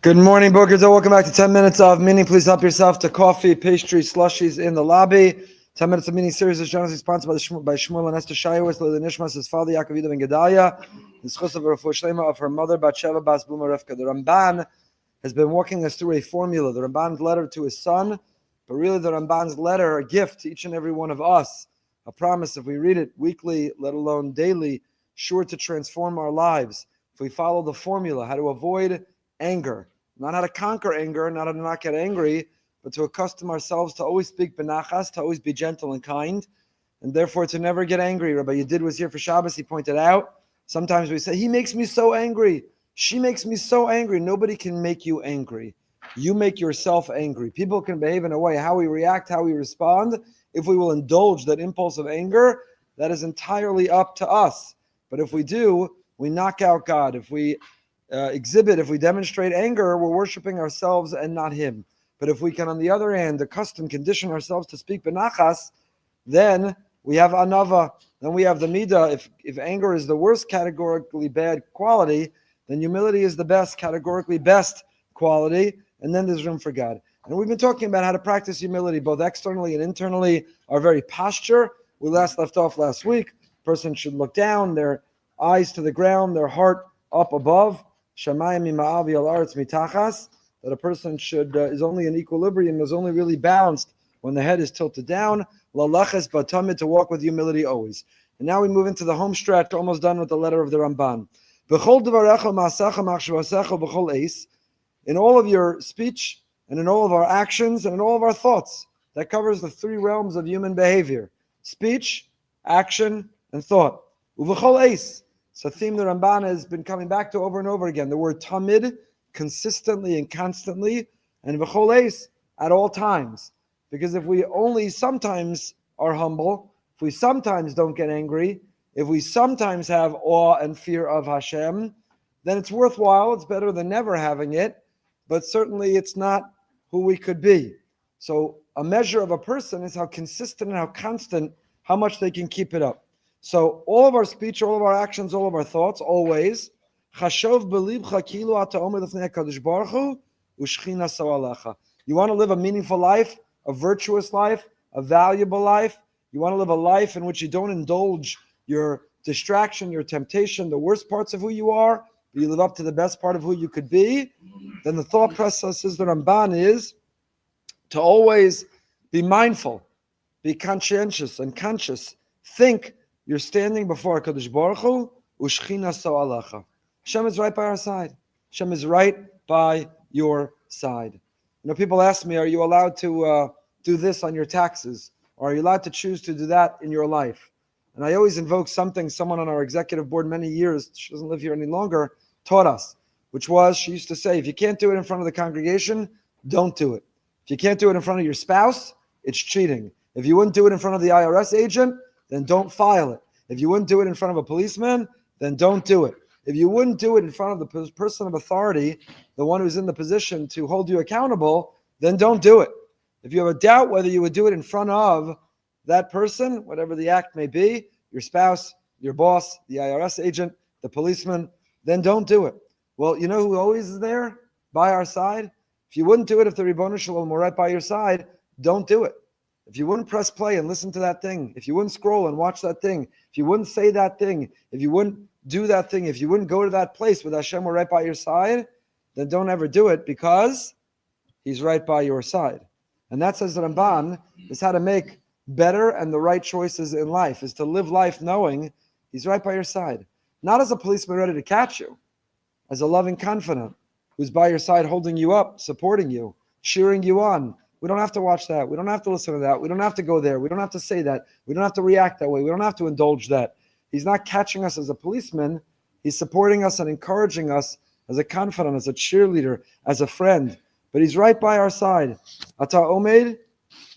Good morning, Bookers. Welcome back to 10 minutes of meaning. Please help yourself to coffee, pastry, slushies in the lobby. 10 minutes of meaning series is generously sponsored by Shmuel and Esther Shayowitz, the Nishmas, his father, Yaakov Yudav and Gedaliah, the schus of Refuah Shlema of her mother, Batsheva Bas Bluma Rivka. The Ramban has been walking us through a formula, the Ramban's letter to his son, but really the Ramban's letter, a gift to each and every one of us, a promise if we read it weekly, let alone daily, sure to transform our lives. If we follow the formula, how to avoid anger, not how to conquer anger, not how to not get angry, but to accustom ourselves to always speak benachas, to always be gentle and kind, and therefore to never get angry. Rabbi Yedid was here for Shabbos. He pointed out, sometimes we say, he makes me so angry. She makes me so angry. Nobody can make you angry. You make yourself angry. People can behave in a way, how we react, how we respond. If we will indulge that impulse of anger, that is entirely up to us. But if we do, we knock out God. If we if we demonstrate anger, we're worshiping ourselves and not Him. But if we can, on the other hand, condition ourselves to speak benachas, then we have Anavah. Then we have the midah. If anger is the worst categorically bad quality, then humility is the best, categorically best quality, and then there's room for God. And we've been talking about how to practice humility, both externally and internally, our very posture. We left off last week. A person should look down, their eyes to the ground, their heart up above. Shamayim ma'avi al-aretz mitachas, that a person should is only in equilibrium, is only really balanced when the head is tilted down. Lalaches batamid, to walk with humility always. And now we move into the home stretch, almost done with the letter of the Ramban. B'chol devarecha ma'asecha machshavasecha b'chol eis, in all of your speech and in all of our actions and in all of our thoughts. That covers the three realms of human behavior: speech, action, and thought. Uv'chol eis. It's a theme the Ramban has been coming back to over and over again. The word tamid, consistently and constantly, and v'chol eis, at all times. Because if we only sometimes are humble, if we sometimes don't get angry, if we sometimes have awe and fear of Hashem, then it's worthwhile. It's better than never having it, but certainly it's not who we could be. So a measure of a person is how consistent and how constant, how much they can keep it up. So all of our speech, all of our actions, all of our thoughts, always, you want to live a meaningful life, a virtuous life, a valuable life. You want to live a life in which you don't indulge your distraction, your temptation, the worst parts of who you are, but you live up to the best part of who you could be. Then the thought process is the Ramban is to always be mindful, be conscientious and conscious. Think you're standing before HaKadosh Baruch Hu, u'shchina so'alacha. Hashem is right by our side. Hashem is right by your side. You know, people ask me, are you allowed to do this on your taxes? Or are you allowed to choose to do that in your life? And I always invoke something someone on our executive board many years, she doesn't live here any longer, taught us, which was, she used to say, if you can't do it in front of the congregation, don't do it. If you can't do it in front of your spouse, it's cheating. If you wouldn't do it in front of the IRS agent, then don't file it. If you wouldn't do it in front of a policeman, then don't do it. If you wouldn't do it in front of the person of authority, the one who's in the position to hold you accountable, then don't do it. If you have a doubt whether you would do it in front of that person, whatever the act may be, your spouse, your boss, the IRS agent, the policeman, then don't do it. Well, you know who always is there by our side? If you wouldn't do it, if the Ribono Shalom were right by your side, don't do it. If you wouldn't press play and listen to that thing, if you wouldn't scroll and watch that thing, if you wouldn't say that thing, if you wouldn't do that thing, if you wouldn't go to that place with Hashem were right by your side, then don't ever do it, because He's right by your side. And that, says the Ramban, is how to make better and the right choices in life, is to live life knowing He's right by your side. Not as a policeman ready to catch you, as a loving confidant who's by your side, holding you up, supporting you, cheering you on. We don't have to watch that. We don't have to listen to that. We don't have to go there. We don't have to say that. We don't have to react that way. We don't have to indulge that. He's not catching us as a policeman. He's supporting us and encouraging us as a confidant, as a cheerleader, as a friend. But He's right by our side. Ata omed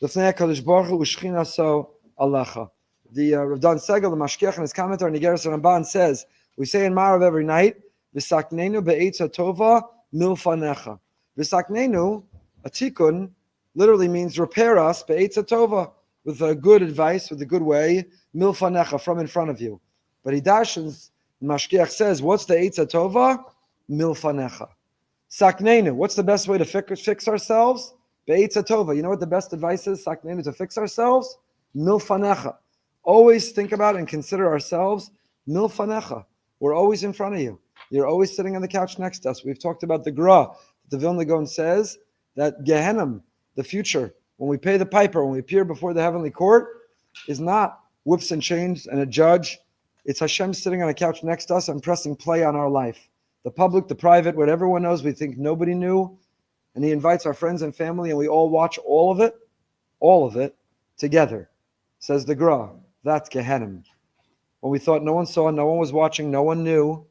l'fnei HaKadosh Baruch Hu u'shchina so alecha. The Rav Dan Segel, the Mashgiach, in his commentary on Iggeres HaRamban says, we say in Marav every night, V'saknenu be'etz ha'tova milfanecha. V'saknenu, a tikkun, literally means repair us, be'etz ha'tova, with a good advice, with a good way, milfanecha, from in front of you. But he dashes, Mashgiach says, what's the etz ha'tova? Milfanecha. Saknenu. What's the best way to fix ourselves? Be'etza tova. You know what the best advice is? Saknenu, to fix ourselves? Milfanecha. Always think about and consider ourselves milfanecha. We're always in front of you. You're always sitting on the couch next to us. We've talked about the Gra. The Vilna Gaon says that Gehenim, the future, when we pay the piper, when we appear before the heavenly court, is not whips and chains and a judge. It's Hashem sitting on a couch next to us and pressing play on our life. The public, the private, what everyone knows, we think nobody knew. And he invites our friends and family, and we all watch all of it together. Says the Gra. That's Gehenim. When we thought no one saw, no one was watching, no one knew,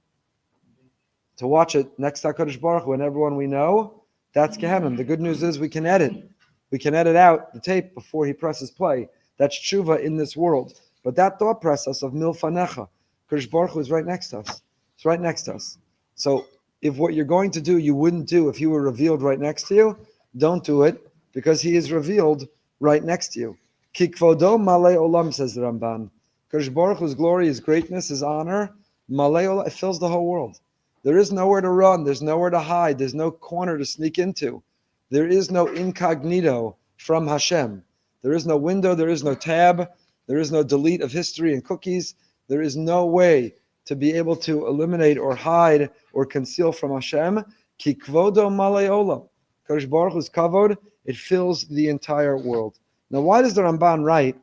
to watch it next to HaKadosh Baruch Hu and everyone we know, that's Gehenim. The good news is we can edit. We can edit out the tape before he presses play. That's tshuva in this world. But that thought process of milfanecha, HaKadosh Baruch Hu is right next to us. It's right next to us. So if what you're going to do, you wouldn't do if he were revealed right next to you, don't do it, because he is revealed right next to you. Ki kvodo malei olam, says the Ramban. HaKadosh Baruch Hu's glory, his greatness, his honor, malei olam, it fills the whole world. There is nowhere to run. There's nowhere to hide. There's no corner to sneak into. There is no incognito from Hashem. There is no window. There is no tab. There is no delete of history and cookies. There is no way to be able to eliminate or hide or conceal from Hashem. Ki kvodo malei olam. HaKadosh Baruch Hu's kavod, it fills the entire world. Now, why does the Ramban write,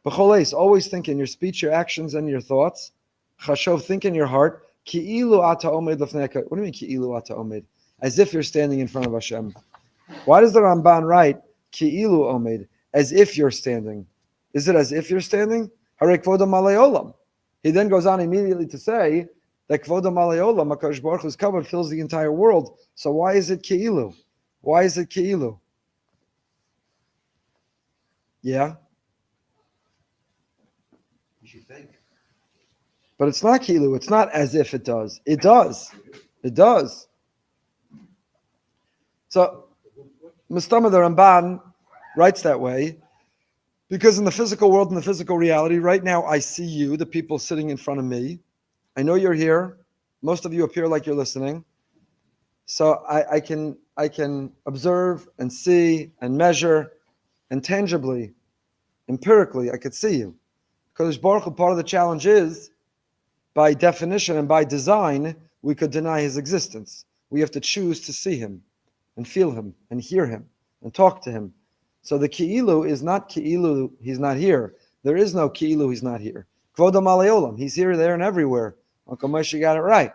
B'choleis, always think in your speech, your actions, and your thoughts. Chashov, think in your heart. Ki'ilu ata omed lefnei. What do you mean, ki'ilu ata omed? As if you're standing in front of Hashem. Why does the Ramban write, ki'ilu omed, as if you're standing? Is it as if you're standing? Harei kvodo malei olam. He then goes on immediately to say that kvodo malei olam, HaKadosh Baruch Hu's kavod fills the entire world. So why is it ki'ilu? Why is it ki'ilu? Yeah? You should think. But it's not ki'ilu. It's not as if it does. It does. It does. So, Mustama the Ramban writes that way because in the physical world, in the physical reality, right now I see you, the people sitting in front of me. I know you're here. Most of you appear like you're listening. So I can observe and see and measure and tangibly, empirically, I could see you. Because Baruch Hu, part of the challenge is, by definition and by design, we could deny his existence. We have to choose to see him and feel him and hear him and talk to him. So the ki'ilu is not ki'ilu, he's not here. There is no ki'ilu, he's not here. Kvodo malei olam, he's here, there, and everywhere. Uncle Moshe got it right.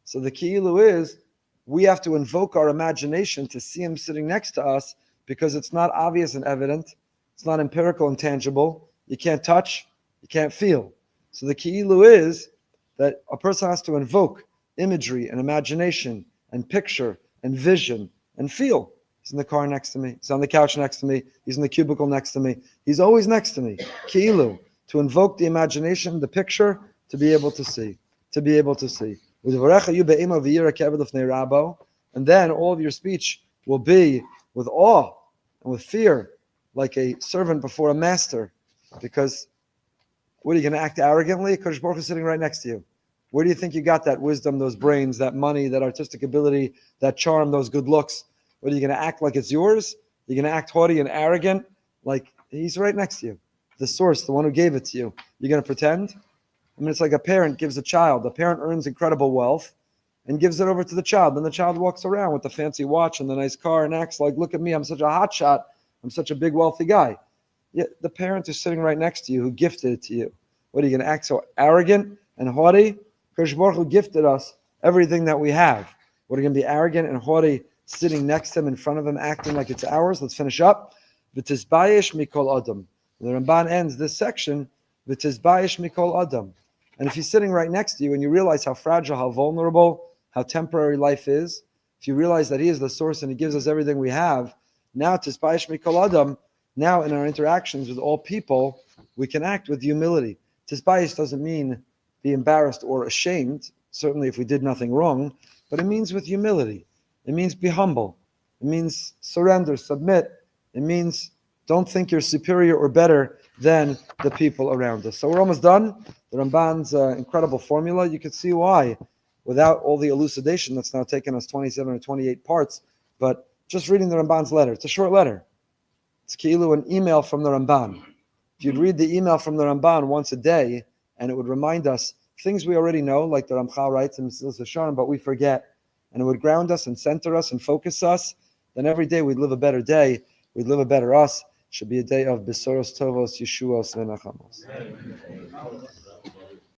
So the ki'ilu is, we have to invoke our imagination to see him sitting next to us because it's not obvious and evident. It's not empirical and tangible. You can't touch, you can't feel. So the ki'ilu is that a person has to invoke imagery and imagination and picture and vision and feel. He's in the car next to me. He's on the couch next to me. He's in the cubicle next to me. He's always next to me. Ki'ilu, to invoke the imagination, the picture, to be able to see. To be able to see. And then all of your speech will be with awe and with fear, like a servant before a master. Because what, are you going to act arrogantly? HaKadosh Baruch Hu is sitting right next to you. Where do you think you got that wisdom, those brains, that money, that artistic ability, that charm, those good looks? What, are you going to act like it's yours? You're going to act haughty and arrogant? Like he's right next to you. The source, the one who gave it to you. You're going to pretend? I mean, it's like a parent gives a child. The parent earns incredible wealth and gives it over to the child. Then the child walks around with the fancy watch and the nice car and acts like, look at me, I'm such a hot shot. I'm such a big, wealthy guy. Yet the parent is sitting right next to you who gifted it to you. What, are you going to act so arrogant and haughty? Kadosh Baruch Hu gifted us everything that we have. What, are you going to be arrogant and haughty, sitting next to him, in front of him, acting like it's ours? Let's finish up. V'tizbayesh mikol adam. The Ramban ends this section, V'tizbayesh mikol adam. And if he's sitting right next to you and you realize how fragile, how vulnerable, how temporary life is, if you realize that he is the source and he gives us everything we have, now tizbayesh mikol adam, now in our interactions with all people, we can act with humility. Tizbayesh doesn't mean be embarrassed or ashamed, certainly if we did nothing wrong, but it means with humility. It means be humble. It means surrender, submit. It means don't think you're superior or better than the people around us. So we're almost done. The Ramban's incredible formula. You can see why without all the elucidation that's now taken us 27 or 28 parts, but just reading the Ramban's letter. It's a short letter. It's ki'ilu an email from the Ramban. If you'd read the email from the Ramban once a day, and it would remind us things we already know, like the Ramchal writes in Mesilas Yesharim, but we forget, and it would ground us and center us and focus us, then every day we'd live a better day, we'd live a better us. It should be a day of Besoros Tovos, Yeshuos, Venachamos.